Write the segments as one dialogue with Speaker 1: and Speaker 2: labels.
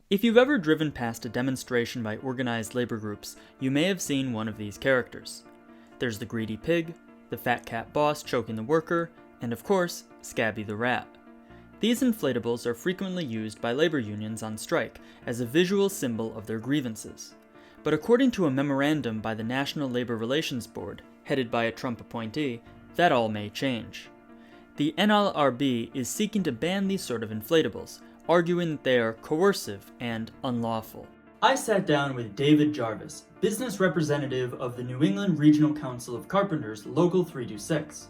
Speaker 1: If you've ever driven past a demonstration by organized labor groups, you may have seen one of these characters. There's the greedy pig, the fat cat boss choking the worker, and of course, Scabby the rat. These inflatables are frequently used by labor unions on strike as a visual symbol of their grievances. But according to a memorandum by the National Labor Relations Board, headed by a Trump appointee, that all may change. The NLRB is seeking to ban these sort of inflatables, arguing that they are coercive and unlawful. I sat down with David Jarvis, business representative of the New England Regional Council of Carpenters, Local 326.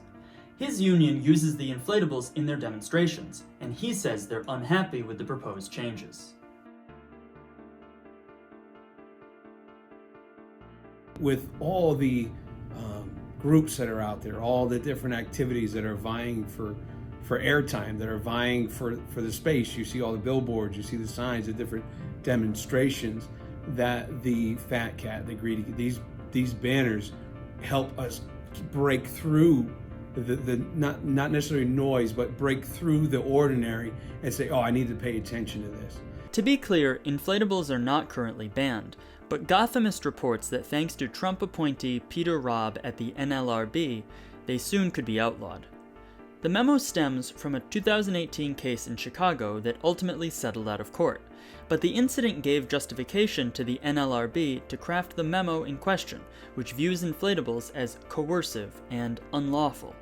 Speaker 1: His union uses the inflatables in their demonstrations, and he says they're unhappy with the proposed changes.
Speaker 2: With all the groups that are out there, all the different activities that are vying for airtime, that are vying for the space, you see all the billboards, you see the signs, the different demonstrations, that the fat cat, the greedy, these banners help us break through the not necessarily noise, but break through the ordinary and say, oh, I need to pay attention to this.
Speaker 1: To be clear, inflatables are not currently banned, but Gothamist reports that thanks to Trump appointee Peter Robb at the NLRB, they soon could be outlawed. The memo stems from a 2018 case in Chicago that ultimately settled out of court, but the incident gave justification to the NLRB to craft the memo in question, which views inflatables as coercive and unlawful.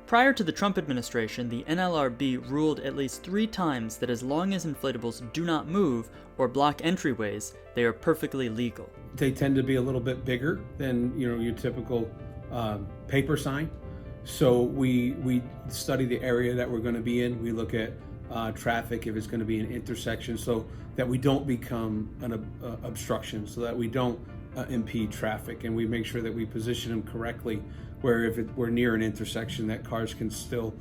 Speaker 1: Prior to the Trump administration, the NLRB ruled at least 3 times that as long as inflatables do not move or block entryways, they are perfectly legal.
Speaker 2: They tend to be a little bit bigger than your typical paper sign. So we study the area that we're going to be in. We look at traffic, if it's going to be an intersection, so that we don't become an obstruction, so that we don't impede traffic, and we make sure that we position them correctly, where if we're near an intersection, that cars can still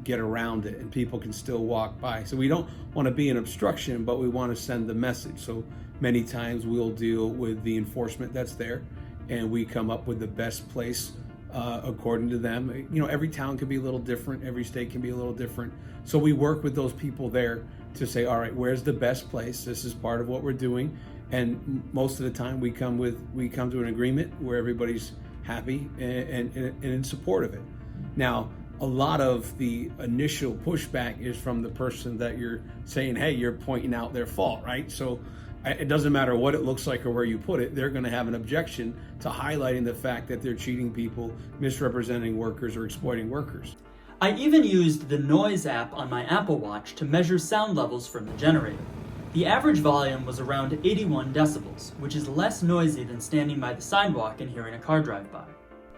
Speaker 2: get around it and people can still walk by. So we don't want to be an obstruction, but we want to send the message. So many times we'll deal with the enforcement that's there, and we come up with the best place according to them. Every town can be a little different, every state can be a little different. So we work with those people there to say, all right, where's the best place? This is part of what we're doing. And most of the time we come to an agreement where everybody's happy and in support of it. Now, a lot of the initial pushback is from the person that you're saying, hey, you're pointing out their fault, right? So it doesn't matter what it looks like or where you put it, they're going to have an objection to highlighting the fact that they're cheating people, misrepresenting workers, or exploiting workers.
Speaker 1: I even used the Noise app on my Apple Watch to measure sound levels from the generator. The average volume was around 81 decibels, which is less noisy than standing by the sidewalk and hearing a car drive by.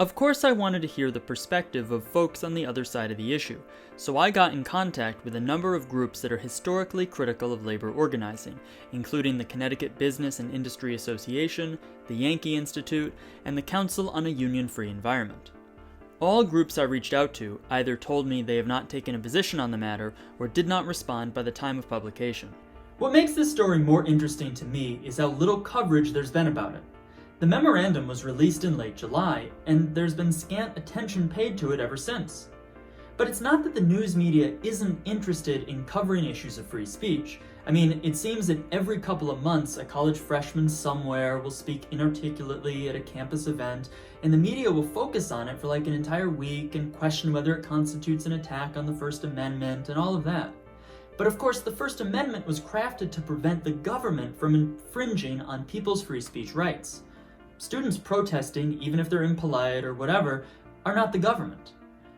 Speaker 1: Of course, I wanted to hear the perspective of folks on the other side of the issue, so I got in contact with a number of groups that are historically critical of labor organizing, including the Connecticut Business and Industry Association, the Yankee Institute, and the Council on a Union-Free Environment. All groups I reached out to either told me they have not taken a position on the matter or did not respond by the time of publication. What makes this story more interesting to me is how little coverage there's been about it. The memorandum was released in late July, and there's been scant attention paid to it ever since. But it's not that the news media isn't interested in covering issues of free speech. I mean, it seems that every couple of months a college freshman somewhere will speak inarticulately at a campus event, and the media will focus on it for like an entire week and question whether it constitutes an attack on the First Amendment and all of that. But of course, the First Amendment was crafted to prevent the government from infringing on people's free speech rights. Students protesting, even if they're impolite or whatever, are not the government.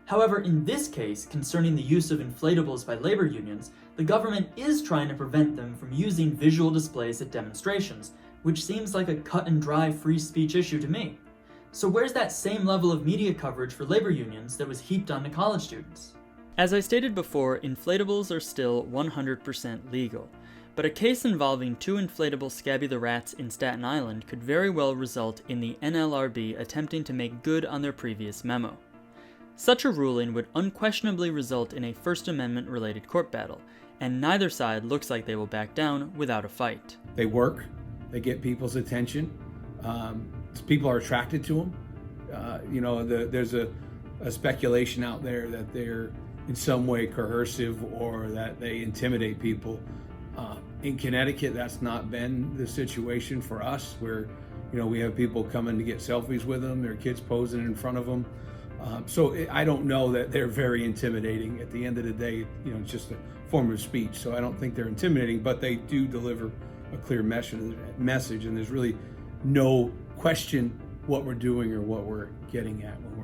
Speaker 1: However, in this case, concerning the use of inflatables by labor unions, the government is trying to prevent them from using visual displays at demonstrations, which seems like a cut and dry free speech issue to me. So where's that same level of media coverage for labor unions that was heaped onto college students? As I stated before, inflatables are still 100% legal. But a case involving 2 inflatable Scabby the Rats in Staten Island could very well result in the NLRB attempting to make good on their previous memo. Such a ruling would unquestionably result in a First Amendment-related court battle, and neither side looks like they will back down without a fight.
Speaker 2: They work, they get people's attention, people are attracted to them. There's a speculation out there that they're in some way coercive or that they intimidate people. In Connecticut, that's not been the situation for us, where we have people coming to get selfies with them, their kids posing in front of them. So I don't know that they're very intimidating. At the end of the day, it's just a form of speech. So I don't think they're intimidating, but they do deliver a clear message, and there's really no question what we're doing or what we're getting at when